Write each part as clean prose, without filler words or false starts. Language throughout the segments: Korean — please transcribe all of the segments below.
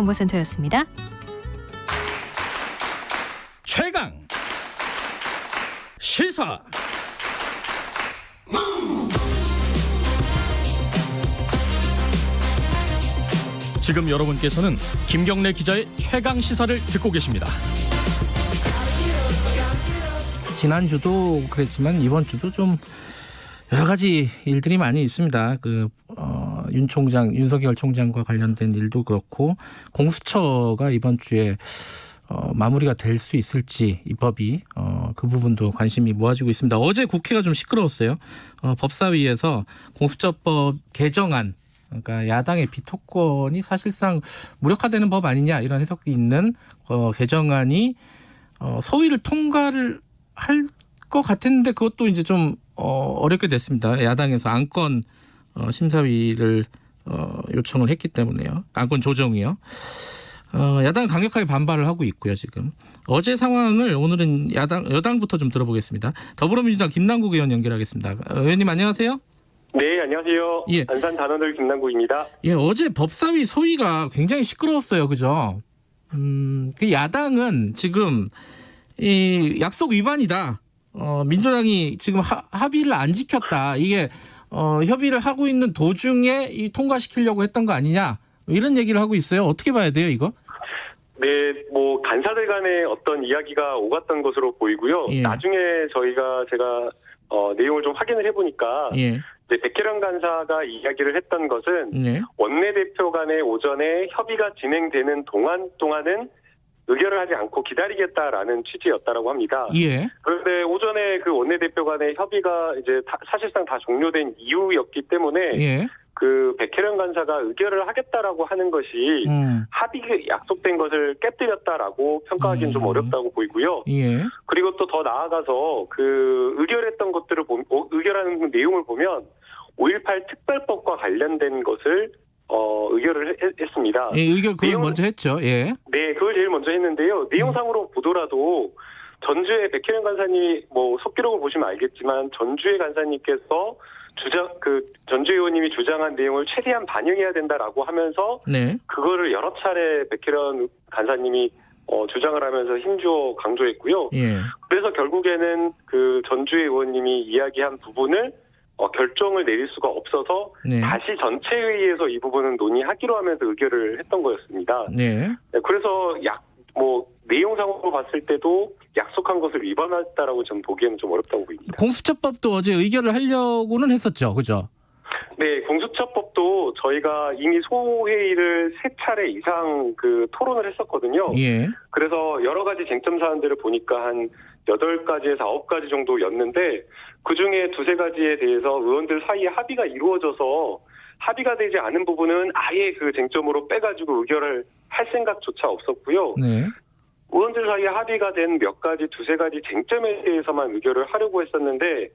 정보센터였습니다. 최강 시사. 지금 여러분께서는 김경래 기자의 최강 시사를 듣고 계십니다. 지난주도 그랬지만 이번 주도 좀 여러 가지 일들이 많이 있습니다. 윤석열 총장과 관련된 일도 그렇고 공수처가 이번 주에 마무리가 될 수 있을지 입법이 그 부분도 관심이 모아지고 있습니다. 어제 국회가 좀 시끄러웠어요. 법사위에서 공수처법 개정안, 그러니까 야당의 비토권이 사실상 무력화되는 법 아니냐 이런 해석이 있는 개정안이 소위를 통과를 할 것 같았는데 그것도 이제 좀 어렵게 됐습니다. 야당에서 안건 심사위를 요청을 했기 때문에요. 안건 조정이요. 야당은 강력하게 반발을 하고 있고요. 지금 어제 상황을 오늘은 여당부터 좀 들어보겠습니다. 더불어민주당 김남국 의원 연결하겠습니다. 의원님 안녕하세요. 네, 안녕하세요. 예. 안산 단원을 김남국입니다. 예, 어제 법사위 소위가 굉장히 시끄러웠어요. 그죠? 그 야당은 지금 이 약속 위반이다. 민주당이 지금 합의를 안 지켰다. 이게 협의를 하고 있는 도중에 이 통과시키려고 했던 거 아니냐. 이런 얘기를 하고 있어요. 어떻게 봐야 돼요, 이거? 네, 간사들 간에 어떤 이야기가 오갔던 것으로 보이고요. 예. 나중에 제가 내용을 좀 확인을 해보니까 예. 이제 백혜련 간사가 이야기를 했던 것은 네. 원내대표 간에 오전에 협의가 진행되는 동안은 의결을 하지 않고 기다리겠다라는 취지였다라고 합니다. 예. 그런데 오전에 그 원내대표 간의 협의가 이제 사실상 다 종료된 이후였기 때문에 예. 그 백혜련 간사가 의결을 하겠다라고 하는 것이 합의 약속된 것을 깨뜨렸다라고 평가하기는 좀 어렵다고 보이고요. 예. 그리고 또 더 나아가서 그 의결했던 것들을 의결하는 내용을 보면 5.18 특별법과 관련된 것을 의결을 했습니다. 예, 의결 그걸 먼저 했죠. 예. 네, 그걸 제일 먼저 했는데요. 내용상으로 보더라도 전주의 백혜련 간사님 속기록을 보시면 알겠지만 전주의 간사님께서 전주 의원님이 주장한 내용을 최대한 반영해야 된다라고 하면서 네. 그거를 여러 차례 백혜련 간사님이 주장을 하면서 힘주어 강조했고요. 예. 그래서 결국에는 그 전주의 의원님이 이야기한 부분을 결정을 내릴 수가 없어서 네. 다시 전체 회의에서 이 부분은 논의하기로 하면서 의결을 했던 거였습니다. 네. 네, 그래서 내용상으로 봤을 때도 약속한 것을 위반했다라고 저는 보기에는 좀 어렵다고 보입니다. 공수처법도 어제 의결을 하려고는 했었죠. 그죠? 네, 공수처법도 저희가 이미 소회의를 3차례 이상 토론을 했었거든요. 예. 그래서 여러 가지 쟁점 사안들을 보니까 한 8가지에서 9가지 정도였는데 그중에 2-3가지에 대해서 의원들 사이에 합의가 이루어져서 합의가 되지 않은 부분은 아예 그 쟁점으로 빼가지고 의결을 할 생각조차 없었고요. 네. 의원들 사이에 합의가 된 몇 가지, 2-3가지 쟁점에 대해서만 의결을 하려고 했었는데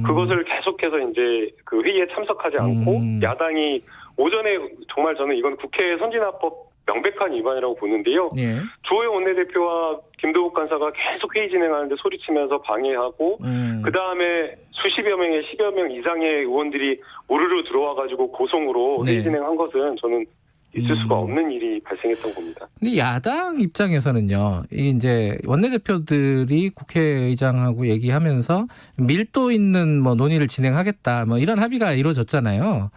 그것을 계속해서 이제 그 회의에 참석하지 않고 야당이 오전에 정말 저는 이건 국회 선진화법 명백한 위반이라고 보는데요. 예. 주호영 원내대표와 김도국 간사가 계속 회의 진행하는데 소리치면서 방해하고 그다음에 수십여 명의 10여 명 이상의 의원들이 우르르 들어와가지고 고성으로 네. 회의 진행한 것은 저는 있을 수가 없는 일이 발생했다고 봅니다. 근데 야당 입장에서는요, 이제 원내대표들이 국회의장하고 얘기하면서 밀도 있는 논의를 진행하겠다, 이런 합의가 이루어졌잖아요.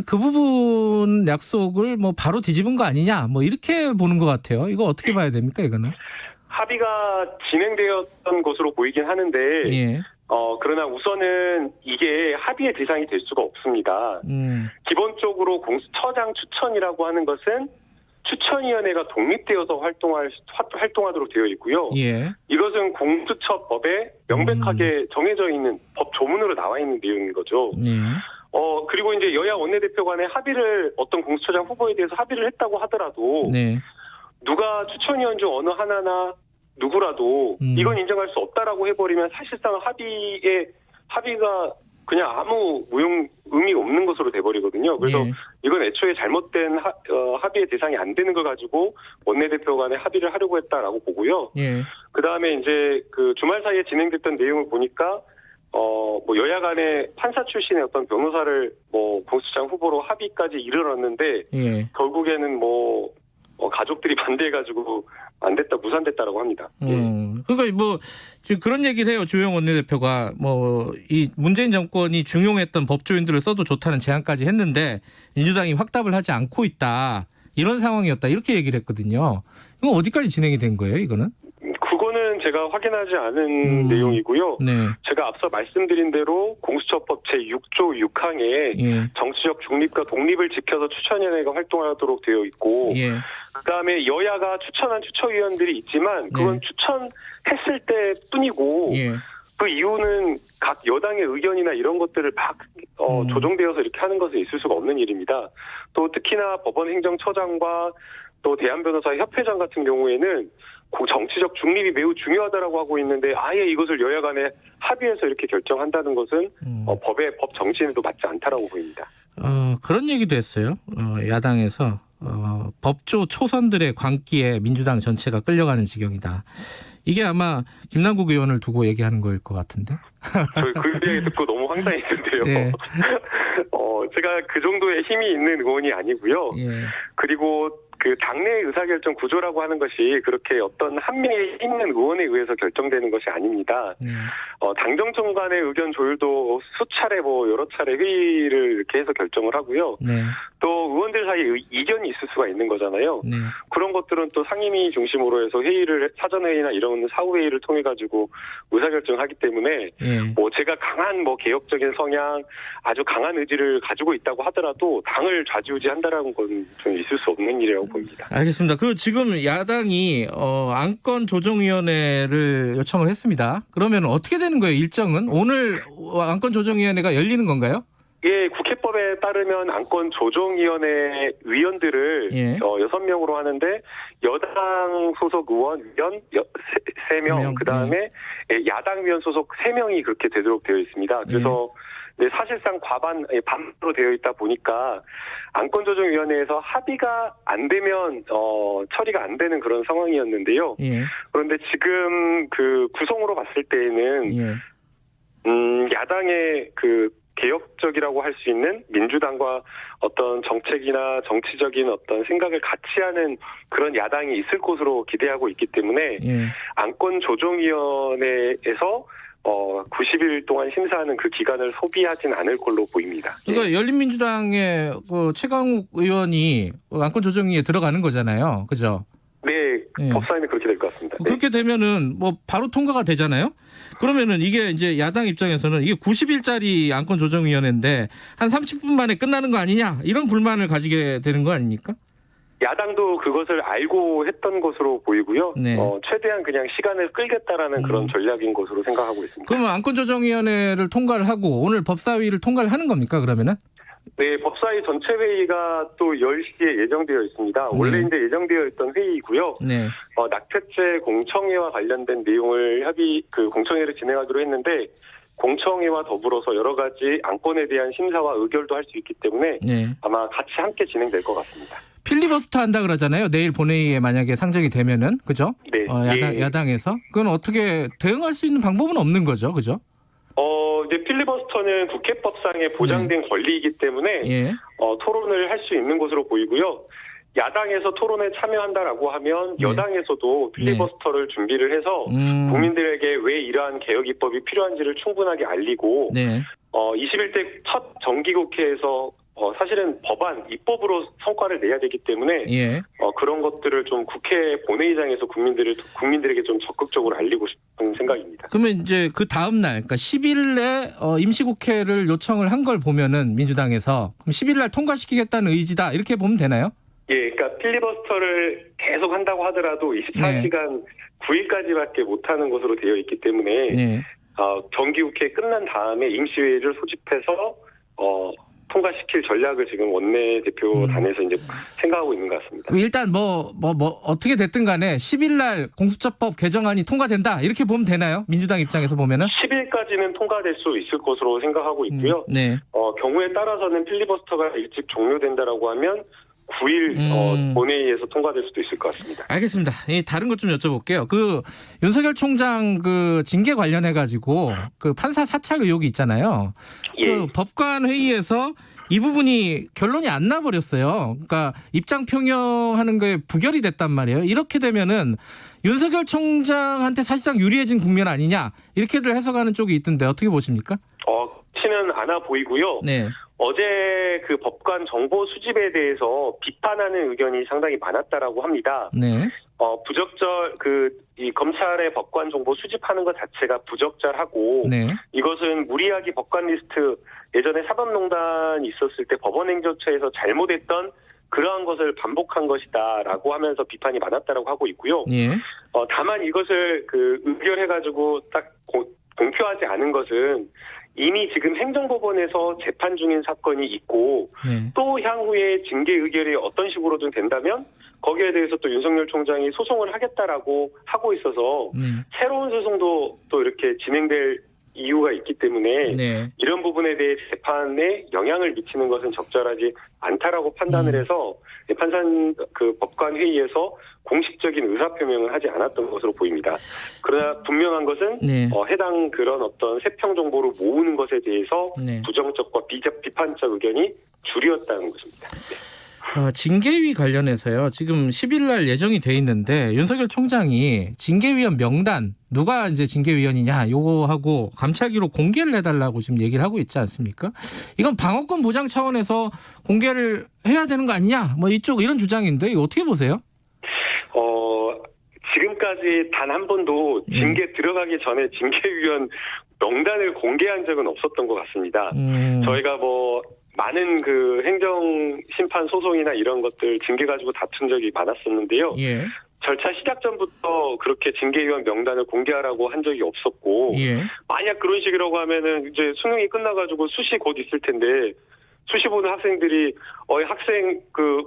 그 부분 약속을 바로 뒤집은 거 아니냐, 이렇게 보는 것 같아요. 이거 어떻게 봐야 됩니까, 이거는? 합의가 진행되었던 것으로 보이긴 하는데, 예. 그러나 우선은 이게 합의의 대상이 될 수가 없습니다. 기본적으로 공수처장 추천이라고 하는 것은 추천위원회가 독립되어서 활동하도록 되어 있고요. 예. 이것은 공수처법에 명백하게 정해져 있는 법 조문으로 나와 있는 내용인 거죠. 예. 그리고 이제 여야 원내대표 간에 어떤 공수처장 후보에 대해서 합의를 했다고 하더라도 네. 누가 추천위원 중 어느 하나나 누구라도 이건 인정할 수 없다라고 해버리면 사실상 합의가 그냥 아무 의미 없는 것으로 돼버리거든요. 그래서 예. 이건 애초에 잘못된 합의의 대상이 안 되는 걸 가지고 원내대표 간에 합의를 하려고 했다라고 보고요. 예. 그 다음에 이제 그 주말 사이에 진행됐던 내용을 보니까 여야 간에 판사 출신의 어떤 변호사를 공수처장 후보로 합의까지 이르렀는데 예. 결국에는 가족들이 반대해가지고 안 됐다, 무산됐다라고 합니다. 그러니까 뭐 지금 그런 얘기를 해요. 주호영 원내대표가 뭐 이 문재인 정권이 중용했던 법조인들을 써도 좋다는 제안까지 했는데 민주당이 확답을 하지 않고 있다. 이런 상황이었다. 이렇게 얘기를 했거든요. 이건 어디까지 진행이 된 거예요, 이거는? 그거는 제가 확인하지 않은 내용이고요. 네. 제가 앞서 말씀드린 대로 공수처법 제6조 6항에 예. 정치적 중립과 독립을 지켜서 추천위원회가 활동하도록 되어 있고 예. 그다음에 여야가 추천한 추천위원들이 있지만 그건 추천했을 때뿐이고 예. 그 이유는 각 여당의 의견이나 이런 것들을 막 조정되어서 이렇게 하는 것은 있을 수가 없는 일입니다. 또 특히나 법원 행정처장과 또 대한변호사협회장 같은 경우에는 정치적 중립이 매우 중요하다라고 하고 있는데 아예 이것을 여야 간에 합의해서 이렇게 결정한다는 것은 법 정신에도 맞지 않다라고 보입니다. 그런 얘기도 했어요. 야당에서 법조 초선들의 광기에 민주당 전체가 끌려가는 지경이다. 이게 아마 김남국 의원을 두고 얘기하는 거일 것 같은데. 저희 그 얘기 듣고 너무 황당했는데요. 예. 제가 그 정도의 힘이 있는 의원이 아니고요. 예. 그리고 그 당내 의사결정 구조라고 하는 것이 그렇게 어떤 한 명의 있는 의원에 의해서 결정되는 것이 아닙니다. 당정청 간의 의견 조율도 수차례 여러 차례 회의를 이렇게 해서 결정을 하고요. 네. 또 의원들 사이에 이견이 있을 수가 있는 거잖아요. 네. 그런 것들은 또 상임위 중심으로 해서 사전회의나 이런 사후회의를 통해 가지고 의사결정하기 때문에 제가 강한 개혁적인 성향, 아주 강한 의지를 가지고 있다고 하더라도 당을 좌지우지한다라는 건 좀 있을 수 없는 일이라고 봅니다. 알겠습니다. 지금 야당이 안건 조정위원회를 요청을 했습니다. 그러면 어떻게 되는 거예요? 일정은 오늘 안건 조정위원회가 열리는 건가요? 예, 국회법에 따르면 안건 조정위원회 위원들을 6명으로 하는데 여당 소속 의원 3명, 그다음에 야당 위원 소속 3명이 그렇게 되도록 되어 있습니다. 그래서 사실상 반으로 되어 있다 보니까 안건조정위원회에서 합의가 안 되면 처리가 안 되는 그런 상황이었는데요. 그런데 지금 그 구성으로 봤을 때에는 야당의 그 개혁적이라고 할 수 있는 민주당과 어떤 정책이나 정치적인 어떤 생각을 같이 하는 그런 야당이 있을 것으로 기대하고 있기 때문에 안건조정위원회에서 90일 동안 심사하는 그 기간을 소비하진 않을 걸로 보입니다. 그러니까 열린민주당의 최강욱 의원이 안건조정위에 들어가는 거잖아요. 그죠? 네, 법사위는 그렇게 될 것 같습니다. 그렇게 되면은 바로 통과가 되잖아요. 그러면은 이게 이제 야당 입장에서는 이게 90일짜리 안건조정위원회인데 한 30분 만에 끝나는 거 아니냐 이런 불만을 가지게 되는 거 아닙니까? 야당도 그것을 알고 했던 것으로 보이고요. 최대한 그냥 시간을 끌겠다라는 그런 전략인 것으로 생각하고 있습니다. 그러면 안건조정위원회를 통과를 하고 오늘 법사위를 통과를 하는 겁니까 그러면은? 네, 법사위 전체 회의가 또 10시에 예정되어 있습니다. 원래 이제 예정되어 있던 회의이고요. 낙태죄 공청회와 관련된 내용을 공청회를 진행하기로 했는데 공청회와 더불어서 여러 가지 안건에 대한 심사와 의결도 할 수 있기 때문에 아마 같이 함께 진행될 것 같습니다. 필리버스터 한다 그러잖아요. 내일 본회의에 만약에 상정이 되면은 그죠? 네. 야당에서 그건 어떻게 대응할 수 있는 방법은 없는 거죠, 그죠? 이제 필리버스터는 국회법상에 보장된 권리이기 때문에 토론을 할 수 있는 것으로 보이고요. 야당에서 토론에 참여한다라고 하면 여당에서도 필리버스터를 준비를 해서 국민들에게 왜 이러한 개혁 입법이 필요한지를 충분하게 알리고 21대 첫 정기국회에서 사실은 법안, 입법으로 성과를 내야 되기 때문에 그런 것들을 좀 국회 본회의장에서 국민들에게 좀 적극적으로 알리고 싶은 생각입니다. 그러면 이제 그 다음 날, 그러니까 10일에 임시국회를 요청을 한 걸 보면은 민주당에서 그럼 10일 날 통과시키겠다는 의지다 이렇게 보면 되나요? 예, 그러니까 필리버스터를 계속 한다고 하더라도 24시간 9일까지밖에 못하는 것으로 되어 있기 때문에 정기국회 끝난 다음에 임시회의를 소집해서 통과시킬 전략을 지금 원내대표단에서 이제 생각하고 있는 것 같습니다. 일단 어떻게 됐든 간에 10일 날 공수처법 개정안이 통과된다 이렇게 보면 되나요? 민주당 입장에서 보면은 10일까지는 통과될 수 있을 것으로 생각하고 있고요. 경우에 따라서는 필리버스터가 일찍 종료된다라고 하면 9일 본회의에서 통과될 수도 있을 것 같습니다. 알겠습니다. 다른 것 좀 여쭤볼게요. 그 윤석열 총장 그 징계 관련해 가지고 그 판사 사찰 의혹이 있잖아요. 그 법관 회의에서 이 부분이 결론이 안 나버렸어요. 그러니까 입장 평형하는 거에 부결이 됐단 말이에요. 이렇게 되면은 윤석열 총장한테 사실상 유리해진 국면 아니냐 이렇게들 해석하는 쪽이 있던데 어떻게 보십니까? 그렇지는 않아 보이고요. 네. 어제 그 법관 정보 수집에 대해서 비판하는 의견이 상당히 많았다라고 합니다. 네. 부적절 이 검찰의 법관 정보 수집하는 것 자체가 부적절하고 네. 이것은 무리하게 법관 리스트 예전에 사법농단이 있었을 때 법원행정처에서 잘못했던 그러한 것을 반복한 것이다라고 하면서 비판이 많았다라고 하고 있고요. 예. 다만 이것을 의결해가지고 딱 공표하지 않은 것은 이미 지금 행정법원에서 재판 중인 사건이 있고 네. 또 향후에 징계 의결이 어떤 식으로든 된다면 거기에 대해서 또 윤석열 총장이 소송을 하겠다라고 하고 있어서 새로운 소송도 또 이렇게 진행될 이유가 있기 때문에 네. 이런 부분에 대해 재판에 영향을 미치는 것은 적절하지 않다라고 판단을 해서 판산 법관 회의에서 공식적인 의사표명을 하지 않았던 것으로 보입니다. 그러나 분명한 것은 네. 해당 그런 어떤 세평 정보를 모으는 것에 대해서 네. 부정적과 비판적 의견이 줄이었다는 것입니다. 네. 징계위 관련해서요. 지금 10일 날 예정이 돼 있는데 윤석열 총장이 징계위원 명단 누가 이제 징계위원이냐 요거하고 감찰기로 공개를 해달라고 지금 얘기를 하고 있지 않습니까? 이건 방어권 보장 차원에서 공개를 해야 되는 거 아니냐? 뭐 이런 주장인데 이거 어떻게 보세요? 지금까지 단 한 번도 징계 들어가기 전에 징계위원 명단을 공개한 적은 없었던 것 같습니다. 저희가 많은 행정 심판 소송이나 이런 것들 징계 가지고 다툰 적이 많았었는데요. 예. 절차 시작 전부터 그렇게 징계위원 명단을 공개하라고 한 적이 없었고, 예. 만약 그런 식이라고 하면은 이제 수능이 끝나가지고 수시 곧 있을 텐데 수시 보는 학생들이 학생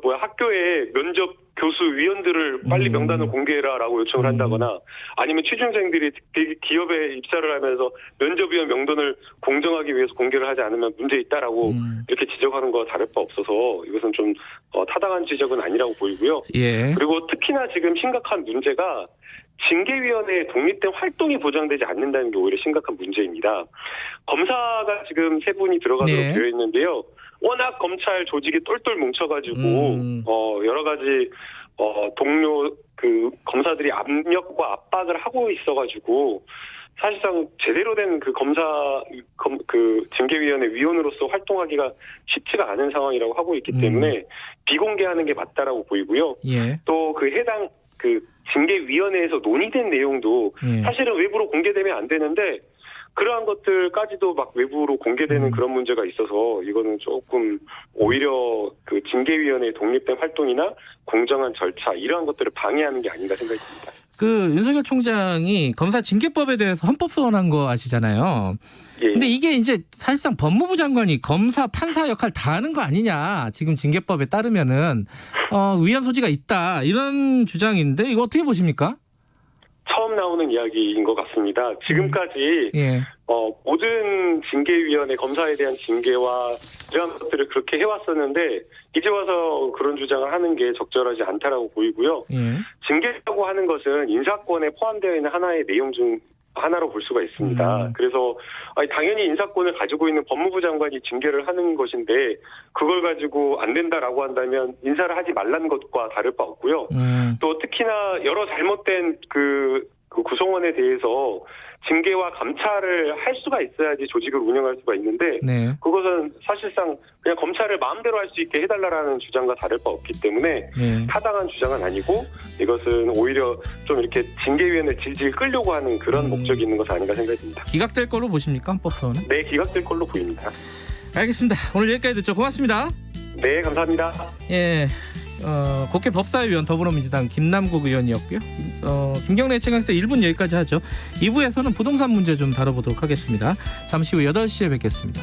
학교에 면접 교수 위원들을 빨리 명단을 공개해라라고 요청을 한다거나 아니면 취준생들이 기업에 입사를 하면서 면접위원 명단을 공정하기 위해서 공개를 하지 않으면 문제 있다라고 이렇게 지적하는 거 다를 바 없어서 이것은 좀 타당한 지적은 아니라고 보이고요. 예. 그리고 특히나 지금 심각한 문제가 징계위원회의 독립된 활동이 보장되지 않는다는 게 오히려 심각한 문제입니다. 검사가 지금 3분이 들어가도록 네. 되어 있는데요. 워낙 검찰 조직이 똘똘 뭉쳐가지고 여러 가지 동료 검사들이 압력과 압박을 하고 있어가지고 사실상 제대로 된 징계위원회 위원으로서 활동하기가 쉽지가 않은 상황이라고 하고 있기 때문에 비공개하는 게 맞다라고 보이고요. 예. 또 해당 징계위원회에서 논의된 내용도 사실은 외부로 공개되면 안 되는데 그러한 것들까지도 막 외부로 공개되는 그런 문제가 있어서 이거는 조금 오히려 징계위원회의 독립된 활동이나 공정한 절차 이러한 것들을 방해하는 게 아닌가 생각이 듭니다. 윤석열 총장이 검사 징계법에 대해서 헌법 소원한 거 아시잖아요. 예. 근데 이게 이제 사실상 법무부 장관이 검사, 판사 역할 다 하는 거 아니냐. 지금 징계법에 따르면은 위헌 소지가 있다. 이런 주장인데 이거 어떻게 보십니까? 처음 나오는 이야기인 것 같습니다. 지금까지 예. 모든 징계위원회 검사에 대한 징계와 이러한 것들을 그렇게 해왔었는데 이제 와서 그런 주장을 하는 게 적절하지 않다라고 보이고요. 예. 징계라고 하는 것은 인사권에 포함되어 있는 하나의 내용 중 하나로 볼 수가 있습니다. 그래서 당연히 인사권을 가지고 있는 법무부 장관이 징계를 하는 것인데 그걸 가지고 안 된다라고 한다면 인사를 하지 말라는 것과 다를 바 없고요. 또 특히나 여러 잘못된 구성원에 대해서 징계와 감찰을 할 수가 있어야지 조직을 운영할 수가 있는데 네. 그것은 사실상 그냥 검찰을 마음대로 할 수 있게 해달라는 주장과 다를 바 없기 때문에 타당한 주장은 아니고 이것은 오히려 좀 이렇게 징계위원회 질질 끌려고 하는 그런 목적이 있는 것은 아닌가 생각이 듭니다. 기각될 걸로 보십니까? 헌법소원은? 네, 기각될 걸로 보입니다. 알겠습니다. 오늘 여기까지 듣죠. 고맙습니다. 네, 감사합니다. 예. 국회 법사위원 더불어민주당 김남국 의원이었고요. 김경래 최강시사 1분 여기까지 하죠. 2부에서는 부동산 문제 좀 다뤄보도록 하겠습니다. 잠시 후 8시에 뵙겠습니다.